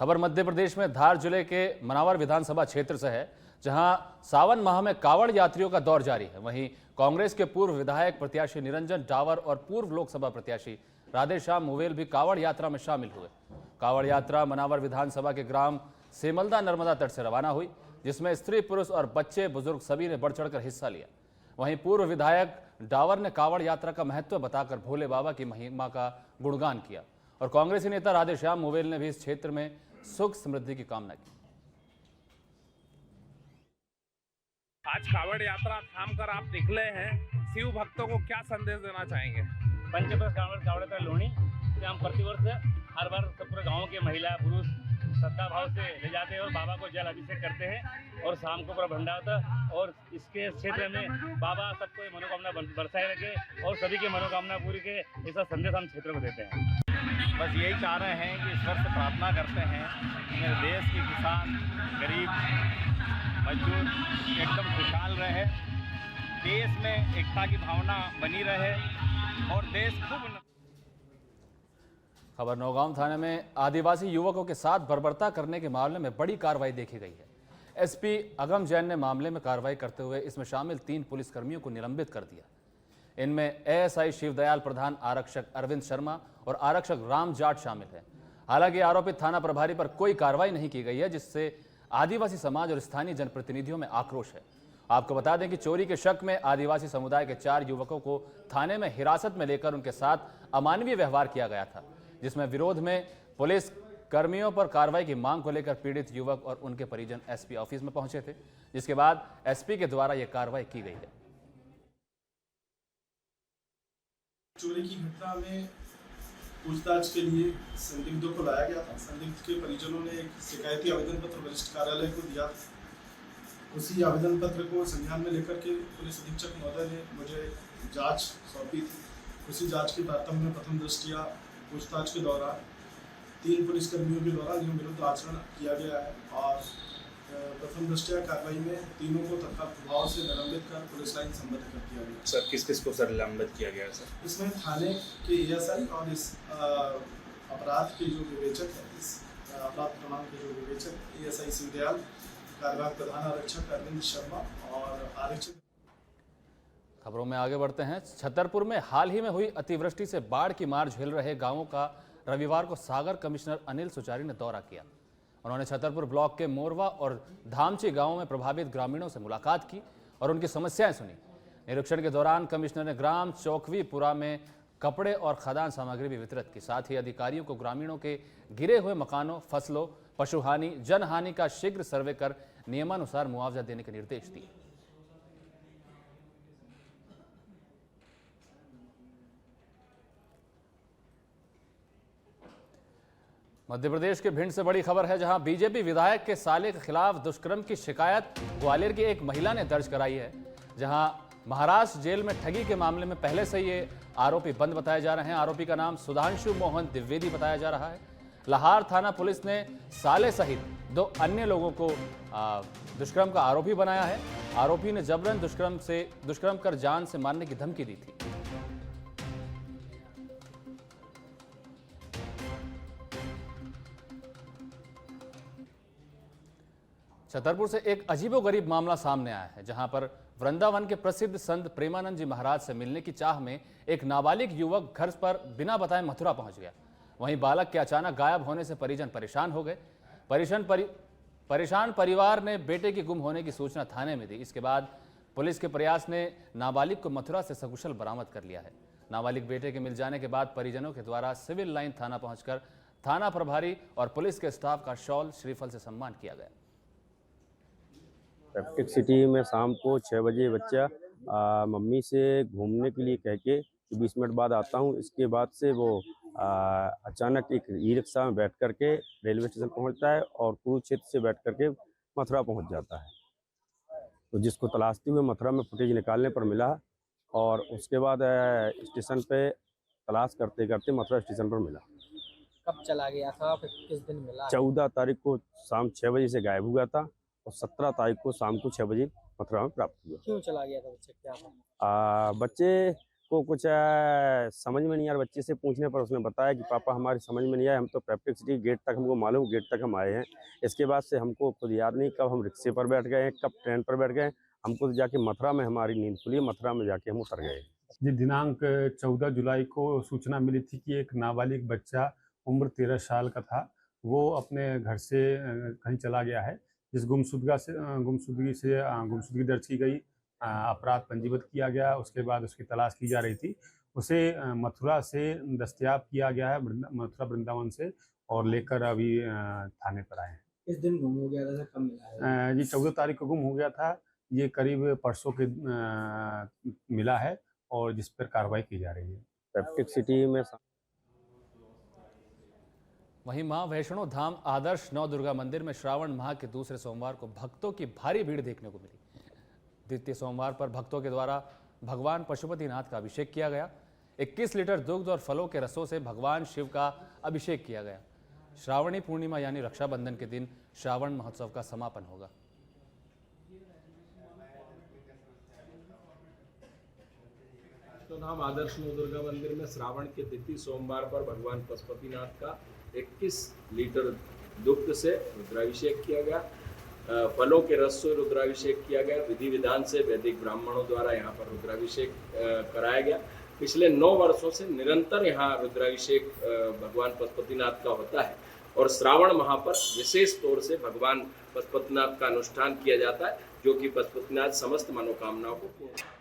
खबर मध्य प्रदेश में धार जिले के मनावर विधानसभा क्षेत्र से है, जहां सावन माह में कावड़ यात्रियों का दौर जारी है। वहीं कांग्रेस के पूर्व विधायक प्रत्याशी निरंजन डावर और पूर्व लोकसभा प्रत्याशी राधेश्याम मुवेल भी कावड़ यात्रा में शामिल हुए। कावड़ यात्रा मनावर विधानसभा के ग्राम सेमलदा नर्मदा तट से रवाना हुई, जिसमें स्त्री, पुरुष और बच्चे बुजुर्ग सभी ने बढ़ चढ़कर हिस्सा लिया। वहीं पूर्व विधायक डावर ने कावड़ यात्रा का महत्व बताकर भोले बाबा की महिमा का गुणगान किया और कांग्रेसी नेता राधेश्याम मुवेल ने भी इस क्षेत्र में सुख समृद्धि की कामना की। आज कावड़ यात्रा थाम कर आप निकले हैं, शिव भक्तों को क्या संदेश देना चाहेंगे? पंचवर्ष कावड़ यात्रा लोहनी से हम प्रतिवर्ष हर बार पूरे गांव के महिला पुरुष श्रद्धा भाव से ले जाते हैं और बाबा को जल अभिषेक करते हैं और शाम को पूरा भंडारा होता है। और इसके क्षेत्र में बाबा सबको मनोकामना बरसाए रखे और सभी की मनोकामना पूरी के, ऐसा संदेश हम क्षेत्र को देते हैं। बस यही चाह रहे हैं कि ईश्वर से प्रार्थना करते हैं कि मेरे देश के किसान, गरीब, मजदूर एकदम खुशहाल रहे, देश में एकता की भावना बनी रहे और देश खूब। खबर नौगांव थाने में आदिवासी युवकों के साथ बर्बरता करने के मामले में बड़ी कार्रवाई देखी गई है। एसपी अगम जैन ने मामले में कार्रवाई करते हुए इसमें शामिल 3 पुलिसकर्मियों को निलंबित कर दिया। इनमें एएसआई शिवदयाल प्रधान, आरक्षक अरविंद शर्मा और आरक्षक राम जाट शामिल हैं। हालांकि आरोपित थाना प्रभारी पर कोई कार्रवाई नहीं की गई है, जिससे आदिवासी समाज और स्थानीय जनप्रतिनिधियों में आक्रोश है। आपको बता दें कि चोरी के शक में आदिवासी समुदाय के 4 युवकों को थाने में हिरासत में लेकर उनके साथ अमानवीय व्यवहार किया गया था, जिसमें विरोध में पुलिस कर्मियों पर कार्रवाई की मांग को लेकर पीड़ित युवक और उनके परिजन एसपी ऑफिस में पहुंचे थे, जिसके बाद एसपी के द्वारा यह कार्रवाई की गई है। चोरी की घटना में पूछताछ के लिए संदिग्धों को लाया गया था। संदिग्ध के परिजनों ने एक शिकायती आवेदन पत्र वरिष्ठ कार्यालय को दिया। उसी आवेदन पत्र को संज्ञान में लेकर के पुलिस अधीक्षक महोदय ने मुझे जांच सौंपी थी। उसी जांच के तारतम्य में प्रथम दृष्टया पूछताछ के दौरान 3 पुलिसकर्मियों के द्वारा नियम विरुद्ध आचरण किया गया है और प्रथम दृष्टया कार्रवाई में तीनों को तत्काल प्रभाव से निलंबित कर पुलिस लाइन संबद्ध कर दिया गया। सर किस किस को सर निलंबित किया गया सर? इसमें थाने के एएसआई और इस अपराध के जो विवेचक है, इस अपराध क्रमांक के जो विवेचक एएसआई शिवदयाल, कार्यवाहक प्रधान आरक्षक अरविंद शर्मा और आरक्षक। खबरों में आगे बढ़ते हैं। छतरपुर में हाल ही में हुई अतिवृष्टि से बाढ़ की मार झेल रहे गांवों का रविवार को सागर कमिश्नर अनिल सुचारी ने दौरा किया। उन्होंने छतरपुर ब्लॉक के मोरवा और धामची गांवों में प्रभावित ग्रामीणों से मुलाकात की और उनकी समस्याएं सुनी। निरीक्षण के दौरान कमिश्नर ने ग्राम चौकवीपुरा में कपड़े और खदान सामग्री भी वितरित की। साथ ही अधिकारियों को ग्रामीणों के गिरे हुए मकानों, फसलों, पशुहानि, जनहानि का शीघ्र सर्वे कर नियमानुसार मुआवजा देने के निर्देश दिए। मध्य प्रदेश के भिंड से बड़ी खबर है, जहां बीजेपी विधायक के साले के खिलाफ दुष्कर्म की शिकायत ग्वालियर की एक महिला ने दर्ज कराई है। जहां महाराष्ट्र जेल में ठगी के मामले में पहले से ये आरोपी बंद बताए जा रहे हैं। आरोपी का नाम सुधांशु मोहन द्विवेदी बताया जा रहा है। लाहार थाना पुलिस ने साले सहित 2 अन्य लोगों को दुष्कर्म का आरोपी बनाया है। आरोपी ने जबरन दुष्कर्म कर जान से मारने की धमकी दी थी। छतरपुर से एक अजीबोगरीब मामला सामने आया है, जहां पर वृंदावन के प्रसिद्ध संत प्रेमानंद जी महाराज से मिलने की चाह में एक नाबालिग युवक घर पर बिना बताए मथुरा पहुंच गया। वहीं बालक के अचानक गायब होने से परिजन परेशान हो गए। परेशान परिवार ने बेटे के गुम होने की सूचना थाने में दी। इसके बाद पुलिस के प्रयास ने नाबालिग को मथुरा से सकुशल बरामद कर लिया है। नाबालिग बेटे के मिल जाने के बाद परिजनों के द्वारा सिविल लाइन थाना पहुंचकर थाना प्रभारी और पुलिस के स्टाफ का शॉल श्रीफल से सम्मान किया गया। सेप्टिक सिटी में शाम को 6 बजे बच्चा मम्मी से घूमने के लिए कह के 20 मिनट बाद आता हूँ। इसके बाद से वो अचानक एक ई रिक्शा में बैठ करके रेलवे स्टेशन पहुँचता है और कुरुक्षेत्र से बैठ करके मथुरा पहुँच जाता है। तो जिसको तलाशते हुए मथुरा में फुटेज निकालने पर मिला और उसके बाद स्टेशन पे तलाश करते करते मथुरा स्टेशन पर मिला। कब चला गया था, फिर किस दिन मिला? 14 तारीख को शाम 6 बजे से गायब हुआ था और 17 तारीख को शाम को 6 बजे मथुरा में प्राप्त हुआ। क्यों चला गया था बच्चे, क्या था? बच्चे को कुछ समझ में नहीं आ रहा। बच्चे से पूछने पर उसने बताया कि पापा हमारी समझ में नहीं आया, हम तो पैप्टिक सिटी गेट तक हमको मालूम, गेट तक हम आए हैं। इसके बाद से हमको खुद याद नहीं कब हम रिक्शे पर बैठ गए हैं, कब ट्रेन पर बैठ गए। हमको जाके मथुरा में हमारी नींद खुली, मथुरा में जाके हम उतर गए। जी, दिनांक 14 जुलाई को सूचना मिली थी कि एक नाबालिग बच्चा उम्र 13 साल का था, वो अपने घर से कहीं चला गया है, जिस गुमशुदगी दर्ज की गई, अपराध पंजीबद्ध किया गया। उसके बाद उसकी तलाश की जा रही थी। उसे मथुरा से दस्तयाब किया गया है, मथुरा वृंदावन से, और लेकर अभी थाने पर आए हैं। किस दिन गुम हो गया था, कब मिला है? जी 14 तारीख को गुम हो गया था। ये करीब परसों के मिला है और जिस पर कार्रवाई की जा रही है। पैप्टिक सिटी में वहीं मां वैष्णो धाम आदर्श नव दुर्गा मंदिर में श्रावण माह के दूसरे सोमवार को भक्तों की भारी भीड़ देखने को मिली। द्वितीय सोमवार पर भक्तों के द्वारा भगवान पशुपतिनाथ का अभिषेक किया गया। 21 लीटर दुग्ध और फलों के रसों से भगवान शिव का अभिषेक किया गया। श्रावणी पूर्णिमा यानी रक्षाबंधन के दिन श्रावण महोत्सव का समापन होगा। धाम आदर्श नव दुर्गा मंदिर में श्रावण के द्वितीय सोमवार पर भगवान पशुपतिनाथ का 21 लीटर दुग्ध से रुद्राभिषेक किया गया। फलों के रस से रुद्राभिषेक किया गया। विधि विधान से वैदिक ब्राह्मणों द्वारा यहाँ पर रुद्राभिषेक कराया गया। पिछले 9 वर्षों से निरंतर यहाँ रुद्राभिषेक भगवान पशुपतिनाथ का होता है और श्रावण माह पर विशेष तौर से भगवान पशुपतिनाथ का अनुष्ठान किया जाता है, जो कि पशुपतिनाथ समस्त मनोकामनाओं को पूर्ण।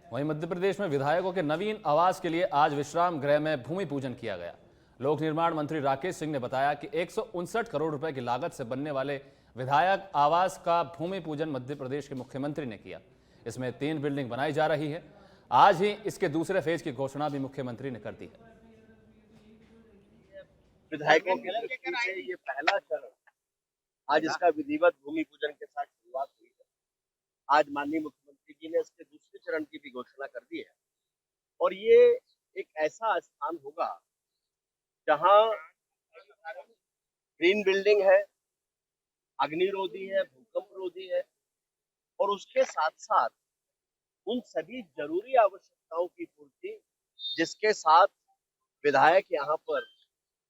वहीं मध्य प्रदेश में विधायकों के नवीन आवास के लिए आज विश्राम गृह में भूमि पूजन किया गया। लोक निर्माण मंत्री राकेश सिंह ने बताया कि 159 करोड़ रुपए की लागत से बनने वाले विधायक आवास का भूमि पूजन मध्य प्रदेश के मुख्यमंत्री ने किया। इसमें 3 बिल्डिंग बनाई जा रही है। आज ही इसके दूसरे फेज की घोषणा भी मुख्यमंत्री ने कर दी है। विधायकों की दृष्टि से ये पहला चरण, आज इसका विधिवत भूमि पूजन के साथ शुरुआत हुई है। आज माननीय मुख्यमंत्री जी ने इसके दूसरे चरण की भी घोषणा कर दी है और ये एक ऐसा स्थान होगा जहां ग्रीन बिल्डिंग है, अग्निरोधी है, भूकंप रोधी है और उसके साथ साथ उन सभी जरूरी आवश्यकताओं की पूर्ति जिसके साथ विधायक यहाँ पर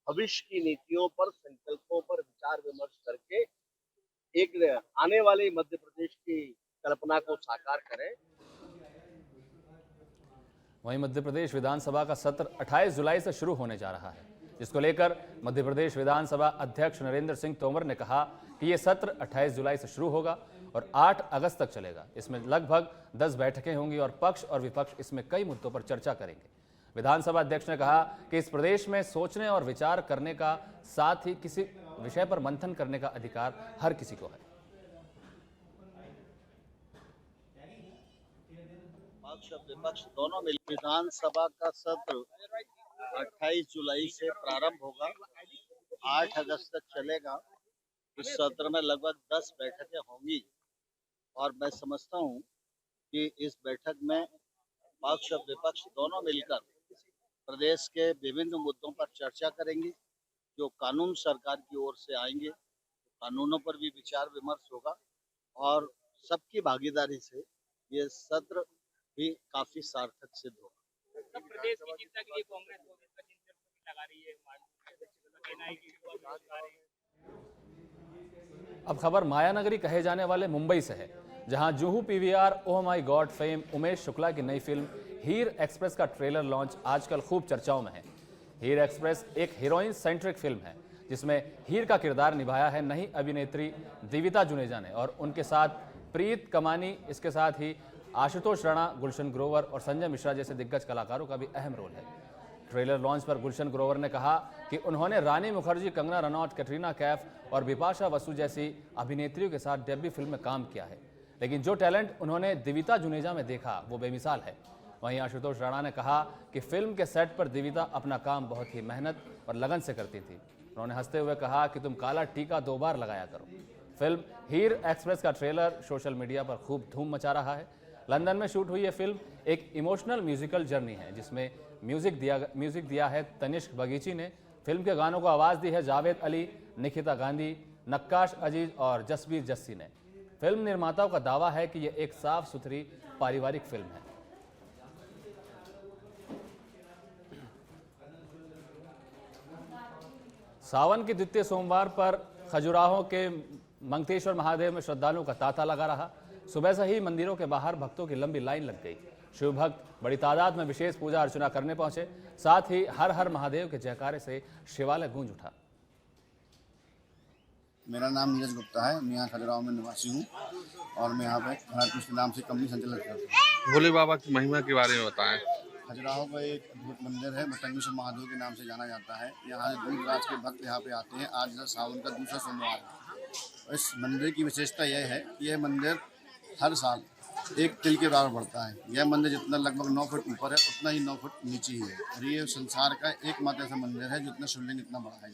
भविष्य की नीतियों पर, संकल्पों पर विचार विमर्श करके एक आने वाले मध्य प्रदेश की कल्पना को साकार करें। वहीं मध्य प्रदेश विधानसभा का सत्र 28 जुलाई से शुरू होने जा रहा है, जिसको लेकर मध्य प्रदेश विधानसभा अध्यक्ष नरेंद्र सिंह तोमर ने कहा कि यह सत्र 28 जुलाई से शुरू होगा और 8 अगस्त तक चलेगा। इसमें लगभग 10 बैठकें होंगी और पक्ष और विपक्ष इसमें कई मुद्दों पर चर्चा करेंगे। विधानसभा अध्यक्ष ने कहा कि इस प्रदेश में सोचने और विचार करने का, साथ ही किसी विषय पर मंथन करने का अधिकार हर किसी को है। पक्ष और विपक्ष दोनों मिल विधानसभा का सत्र 28 जुलाई से प्रारंभ होगा, 8 अगस्त तक चलेगा। इस सत्र में लगभग 10 बैठकें होंगी और मैं समझता हूं कि इस बैठक में पक्ष और विपक्ष दोनों मिलकर प्रदेश के विभिन्न मुद्दों पर चर्चा करेंगे। जो कानून सरकार की ओर से आएंगे, कानूनों पर भी विचार विमर्श होगा और सबकी भागीदारी से ये सत्र भी काफी सार्थक सिद्ध होगा। प्रदेश की चिंता के लिए कांग्रेस लगा रही है। अब खबर मायानगरी कहे जाने वाले मुंबई से है, जहां Juhu PVR oh my God fame Umesh Shukla की नई फिल्म हीर एक्सप्रेस का ट्रेलर लॉन्च आजकल खूब चर्चाओं में है। हीर एक्सप्रेस एक हीरोइन सेंट्रिक फिल्म है, जिसमें हीर का किरदार निभाया है नई अभिनेत्री दिविता जुनेजा ने और उनके साथ प्रीत कमानी, इसके साथ ही आशुतोष राणा, गुलशन ग्रोवर और संजय मिश्रा जैसे दिग्गज कलाकारों का भी अहम रोल है। ट्रेलर लॉन्च पर गुलशन ग्रोवर ने कहा कि उन्होंने रानी मुखर्जी, कंगना रनौत, कैटरीना कैफ और बिपाशा बसु जैसी अभिनेत्रियों के साथ डेब्यू फिल्म में काम किया है, लेकिन जो टैलेंट उन्होंने दिविता जुनेजा में देखा वो बेमिसाल है। वहीं आशुतोष राणा ने कहा कि फिल्म के सेट पर दिविता अपना काम बहुत ही मेहनत और लगन से करती थी। उन्होंने हंसते हुए कहा कि तुम काला टीका 2 बार लगाया करो। फिल्म हीर एक्सप्रेस का ट्रेलर सोशल मीडिया पर खूब धूम मचा रहा है। लंदन में शूट हुई ये फिल्म एक इमोशनल म्यूजिकल जर्नी है, जिसमें म्यूजिक दिया है तनिष्क बगीची ने। फिल्म के गानों को आवाज़ दी है जावेद अली, निकिता गांधी, नक्काश अजीज और जसबीर जस्सी ने। फिल्म निर्माताओं का दावा है कि यह एक साफ सुथरी पारिवारिक फिल्म है। सावन के द्वितीय सोमवार पर खजुराहो के मंगतेश्वर महादेव में श्रद्धालुओं का तांता लगा रहा। सुबह से ही मंदिरों के बाहर भक्तों की लंबी लाइन लग गई। शिव भक्त बड़ी तादाद में विशेष पूजा अर्चना करने पहुंचे। साथ ही हर हर महादेव के जयकारे से शिवालय गूंज उठा। मेरा नाम नीरज गुप्ता है। मैं यहाँ खजुराहो में निवासी हूँ और मैं यहाँ पे खनाटकृष्ण के नाम से कंपनी संचालित करता हूँ। भोले बाबा की महिमा के बारे में बताएं। खजुराहो का एक अद्भुत मंदिर है, बटंगेश्वर महादेव के नाम से जाना जाता है। यहाँ से दूर दराज के भक्त यहाँ पे आते हैं। आज सावन का दूसरा सोमवार है। इस मंदिर की विशेषता यह है कि यह मंदिर हर साल एक तिल के बराबर बढ़ता है। यह मंदिर जितना लगभग 9 फुट ऊपर है उतना ही 9 फुट नीचे ही है और ये संसार का एकमात्र ऐसा मंदिर है जितना शिवलिंग इतना बड़ा है।